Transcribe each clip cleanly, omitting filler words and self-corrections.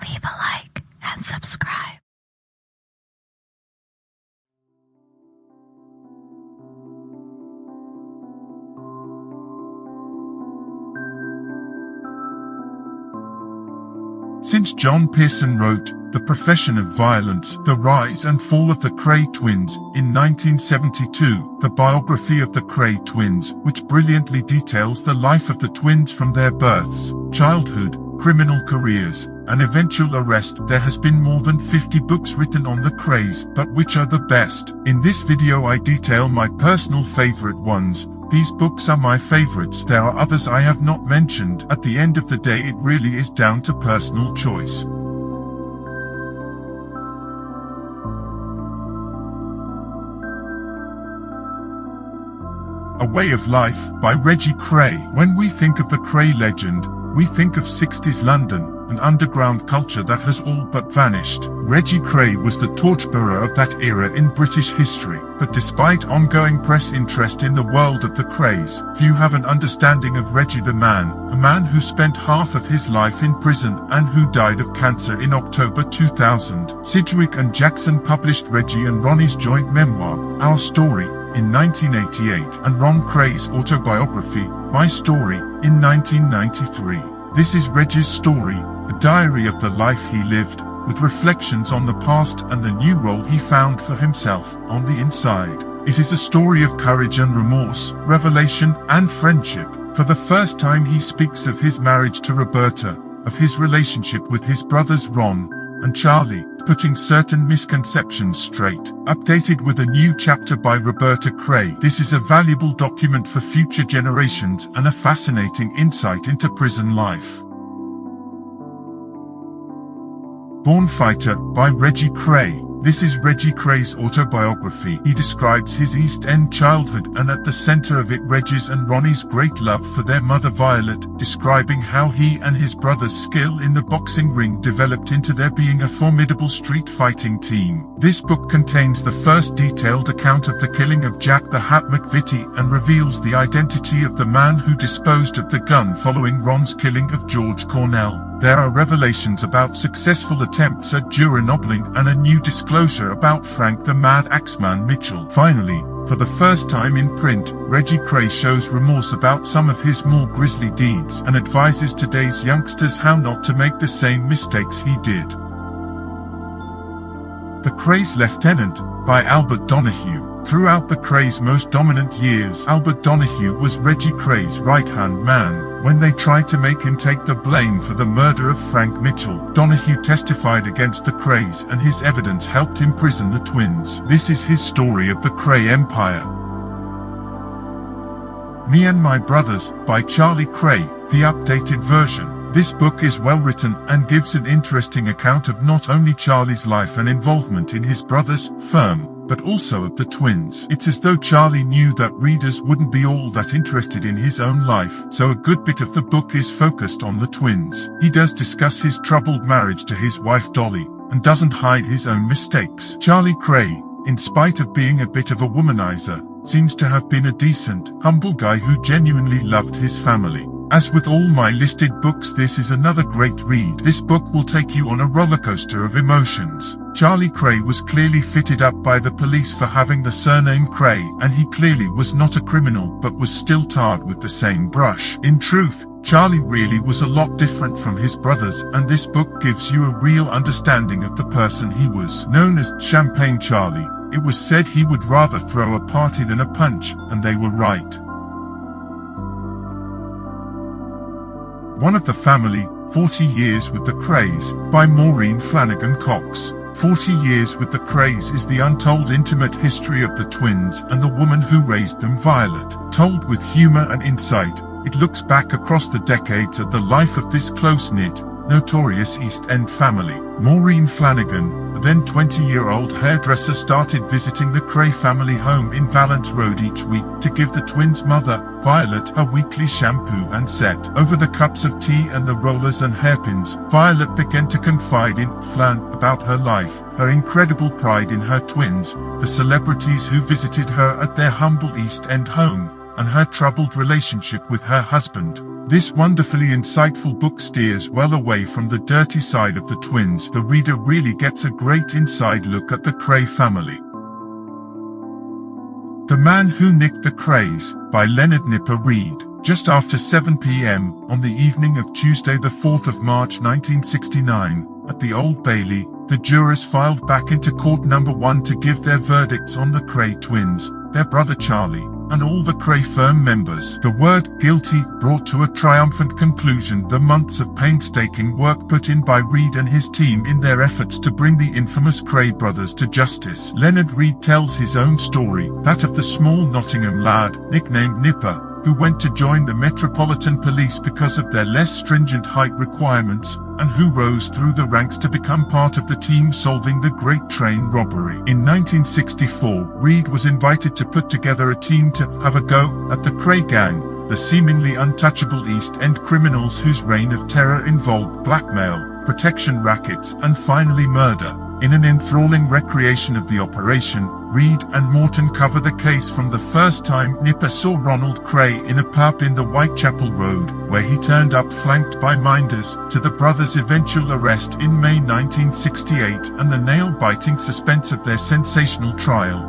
leave a like and subscribe. Since John Pearson wrote The Profession of Violence, The Rise and Fall of the Kray Twins in 1972, the biography of the Kray twins, which brilliantly details the life of the twins from their births, childhood, criminal careers, and eventual arrest, there has been more than 50 books written on the Krays, but which are the best? In this video I detail my personal favorite ones. These books are my favorites. There are others I have not mentioned. At the end of the day, it really is down to personal choice. A Way of Life by Reggie Kray. When we think of the Kray legend, we think of 60s London, an underground culture that has all but vanished. Reggie Kray was the torchbearer of that era in British history, but despite ongoing press interest in the world of the Krays, few have an understanding of Reggie the man, a man who spent half of his life in prison and who died of cancer in October 2000. Sidgwick and Jackson published Reggie and Ronnie's joint memoir, Our Story, in 1988, and Ron Kray's autobiography, My Story, in 1993. This is Reggie's story, a diary of the life he lived, with reflections on the past and the new role he found for himself on the inside. It is a story of courage and remorse, revelation and friendship. For the first time he speaks of his marriage to Roberta, of his relationship with his brothers Ron and Charlie, putting certain misconceptions straight. Updated with a new chapter by Roberta Kray. This is a valuable document for future generations and a fascinating insight into prison life. Born Fighter by Reggie Kray. This is Reggie Kray's autobiography. He describes his East End childhood and at the center of it Reggie's and Ronnie's great love for their mother Violet, describing how he and his brother's skill in the boxing ring developed into their being a formidable street fighting team. This book contains the first detailed account of the killing of Jack the Hat McVitie and reveals the identity of the man who disposed of the gun following Ron's killing of George Cornell. There are revelations about successful attempts at juror-nobbling and a new disclosure about Frank the Mad Axeman Mitchell. Finally, for the first time in print, Reggie Kray shows remorse about some of his more grisly deeds and advises today's youngsters how not to make the same mistakes he did. The Krays Lieutenant by Albert Donahue. Throughout the Krays' most dominant years, Albert Donahue was Reggie Kray's right-hand man. When they tried to make him take the blame for the murder of Frank Mitchell, Donahue testified against the Krays and his evidence helped imprison the twins. This is his story of the Kray Empire. Me and My Brothers by Charlie Kray, the updated version. This book is well written and gives an interesting account of not only Charlie's life and involvement in his brother's firm, but also of the twins. It's as though Charlie knew that readers wouldn't be all that interested in his own life, so a good bit of the book is focused on the twins. He does discuss his troubled marriage to his wife Dolly, and doesn't hide his own mistakes. Charlie Kray, in spite of being a bit of a womanizer, seems to have been a decent, humble guy who genuinely loved his family. As with all my listed books, this is another great read. This book will take you on a rollercoaster of emotions. Charlie Kray was clearly fitted up by the police for having the surname Kray, and he clearly was not a criminal but was still tarred with the same brush. In truth, Charlie really was a lot different from his brothers, and this book gives you a real understanding of the person he was. Known as Champagne Charlie, it was said he would rather throw a party than a punch, and they were right. One of the Family, 40 Years with the Krays, by Maureen Flanagan Cox. 40 Years with the Krays is the untold intimate history of the twins and the woman who raised them, Violet. Told with humor and insight, it looks back across the decades at the life of this close-knit, notorious East End family. Maureen Flanagan, a then 20-year-old hairdresser, started visiting the Kray family home in Valence Road each week to give the twins' mother, Violet, her weekly shampoo and set. Over the cups of tea and the rollers and hairpins, Violet began to confide in Flan about her life, her incredible pride in her twins, the celebrities who visited her at their humble East End home, and her troubled relationship with her husband. This wonderfully insightful book steers well away from the dirty side of the twins. The reader really gets a great inside look at the Kray family. The Man Who Nicked the Krays, by Leonard Nipper Reed. Just after 7 p.m. on the evening of Tuesday the 4th of March 1969, at the Old Bailey, the jurors filed back into court number 1 to give their verdicts on the Kray twins, their brother Charlie, and all the Kray firm members. The word guilty brought to a triumphant conclusion the months of painstaking work put in by Reed and his team in their efforts to bring the infamous Kray brothers to justice. Leonard Reed tells his own story, that of the small Nottingham lad, nicknamed Nipper, who went to join the Metropolitan Police because of their less stringent height requirements, and who rose through the ranks to become part of the team solving the Great Train Robbery. In 1964, Reed was invited to put together a team to have a go at the Kray gang, the seemingly untouchable East End criminals whose reign of terror involved blackmail, protection rackets, and finally murder. In an enthralling recreation of the operation, Reed and Morton cover the case from the first time Nipper saw Ronald Kray in a pub in the Whitechapel Road, where he turned up flanked by minders, to the brothers' eventual arrest in May 1968 and the nail-biting suspense of their sensational trial.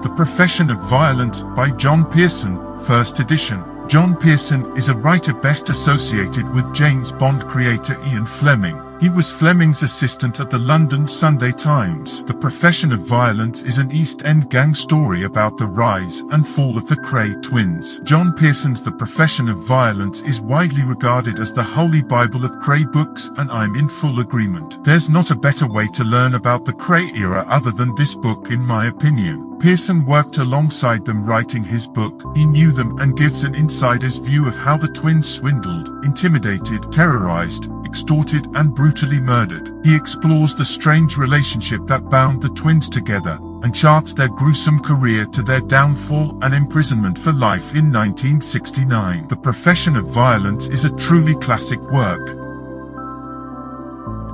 The Profession of Violence by John Pearson, 1st edition. John Pearson is a writer best associated with James Bond creator Ian Fleming. He was Fleming's assistant at the London Sunday Times. The Profession of Violence is an East End gang story about the rise and fall of the Kray twins. John Pearson's The Profession of Violence is widely regarded as the holy Bible of Kray books, and I'm in full agreement. There's not a better way to learn about the Kray era other than this book, in my opinion. Pearson worked alongside them writing his book. He knew them and gives an insider's view of how the twins swindled, intimidated, terrorized, extorted, and brutally murdered. He explores the strange relationship that bound the twins together, and charts their gruesome career to their downfall and imprisonment for life in 1969. The Profession of Violence is a truly classic work.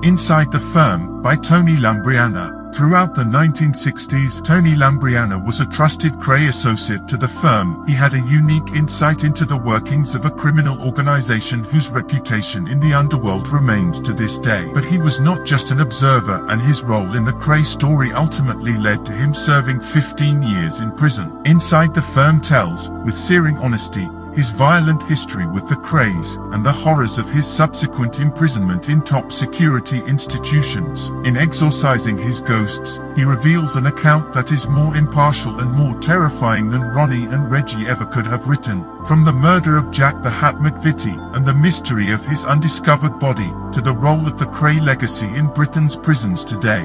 Inside the Firm, by Tony Lambriana. Throughout the 1960s, Tony Lambriana was a trusted Kray associate to the firm. He had a unique insight into the workings of a criminal organization whose reputation in the underworld remains to this day. But he was not just an observer, and his role in the Kray story ultimately led to him serving 15 years in prison. Inside the Firm tells, with searing honesty, his violent history with the Krays, and the horrors of his subsequent imprisonment in top security institutions. In exorcising his ghosts, he reveals an account that is more impartial and more terrifying than Ronnie and Reggie ever could have written. From the murder of Jack the Hat McVitie, and the mystery of his undiscovered body, to the role of the Kray legacy in Britain's prisons today.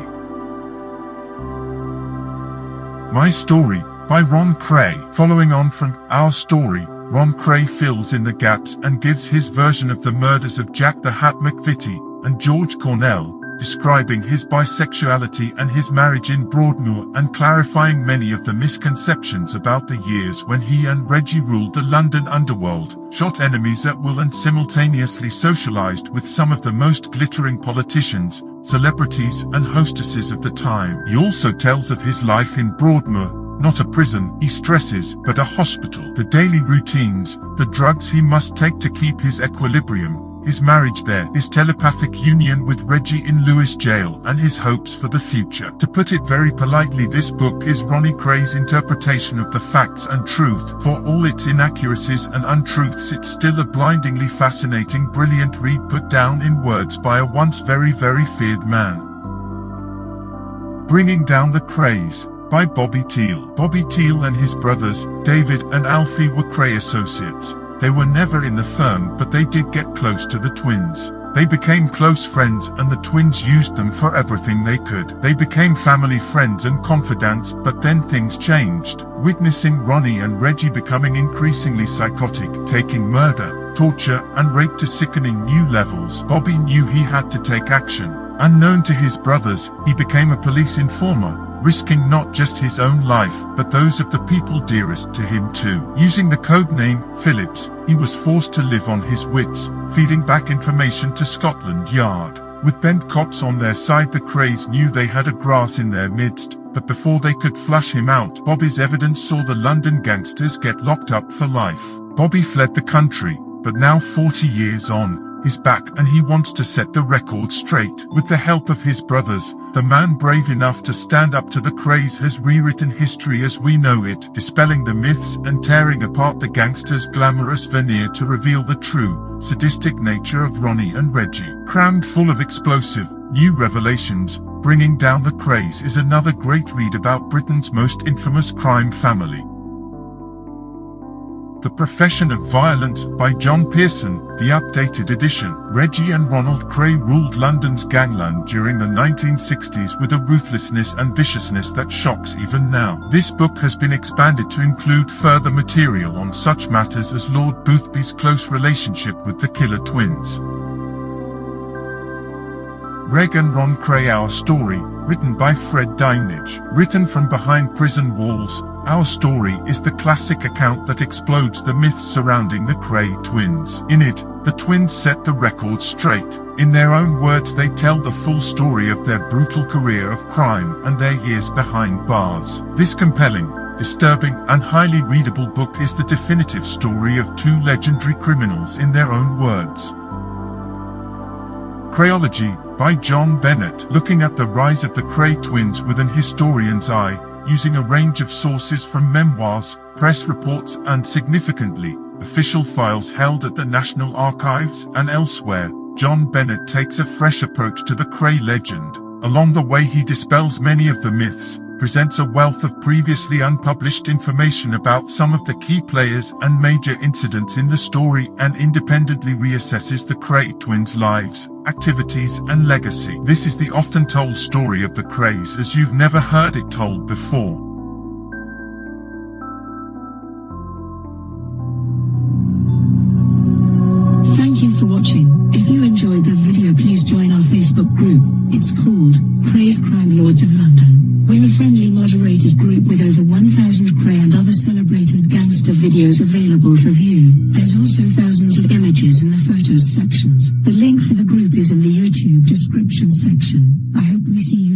My Story, by Ron Kray. Following on from Our Story, Ron Kray fills in the gaps and gives his version of the murders of Jack the Hat McVitie and George Cornell, describing his bisexuality and his marriage in Broadmoor, and clarifying many of the misconceptions about the years when he and Reggie ruled the London underworld, shot enemies at will, and simultaneously socialized with some of the most glittering politicians, celebrities, and hostesses of the time. He also tells of his life in Broadmoor, not a prison, he stresses, but a hospital. The daily routines, the drugs he must take to keep his equilibrium, his marriage there, his telepathic union with Reggie in Lewis jail, and his hopes for the future. To put it very politely, this book is Ronnie Kray's interpretation of the facts and truth. For all its inaccuracies and untruths, it's still a blindingly fascinating, brilliant read put down in words by a once very, very feared man. Bringing Down the Krays, by Bobby Teal. Bobby Teal and his brothers, David and Alfie, were Kray associates. They were never in the firm, but they did get close to the twins. They became close friends, and the twins used them for everything they could. They became family friends and confidants, but then things changed. Witnessing Ronnie and Reggie becoming increasingly psychotic, taking murder, torture, and rape to sickening new levels, Bobby knew he had to take action. Unknown to his brothers, he became a police informer, risking not just his own life, but those of the people dearest to him too. Using the code name Phillips, he was forced to live on his wits, feeding back information to Scotland Yard. With bent cops on their side, the Krays knew they had a grass in their midst, but before they could flush him out, Bobby's evidence saw the London gangsters get locked up for life. Bobby fled the country, but now 40 years on, he's back and he wants to set the record straight. With the help of his brothers, the man brave enough to stand up to the Krays has rewritten history as we know it, dispelling the myths and tearing apart the gangsters' glamorous veneer to reveal the true, sadistic nature of Ronnie and Reggie. Crammed full of explosive, new revelations, Bringing Down the Krays is another great read about Britain's most infamous crime family. The Profession of Violence by John Pearson, the updated edition. Reggie and Ronald Kray ruled London's gangland during the 1960s with a ruthlessness and viciousness that shocks even now. This book has been expanded to include further material on such matters as Lord Boothby's close relationship with the killer twins. Reg and Ron Kray, Our Story, written by Fred Dinenage. Written from behind prison walls, Our Story is the classic account that explodes the myths surrounding the Kray twins. In it, the twins set the record straight. In their own words, they tell the full story of their brutal career of crime and their years behind bars. This compelling, disturbing, and highly readable book is the definitive story of two legendary criminals in their own words. Krayology, by John Bennett. Looking at the rise of the Kray twins with an historian's eye, using a range of sources from memoirs, press reports and, significantly, official files held at the National Archives and elsewhere, John Bennett takes a fresh approach to the Kray legend. Along the way he dispels many of the myths, presents a wealth of previously unpublished information about some of the key players and major incidents in the story, and independently reassesses the Kray twins' lives, activities and legacy. This is the often told story of the Krays as you've never heard it told before. Thank you for watching. If you enjoyed the video, please join our Facebook group. It's called Krays Crime Lords of London. We're a friendly moderated group with over 1,000 Kray and other celebrated gangster videos available for view. There's also thousands of images in the photos sections. The link for the group is in the YouTube description section. I hope we see you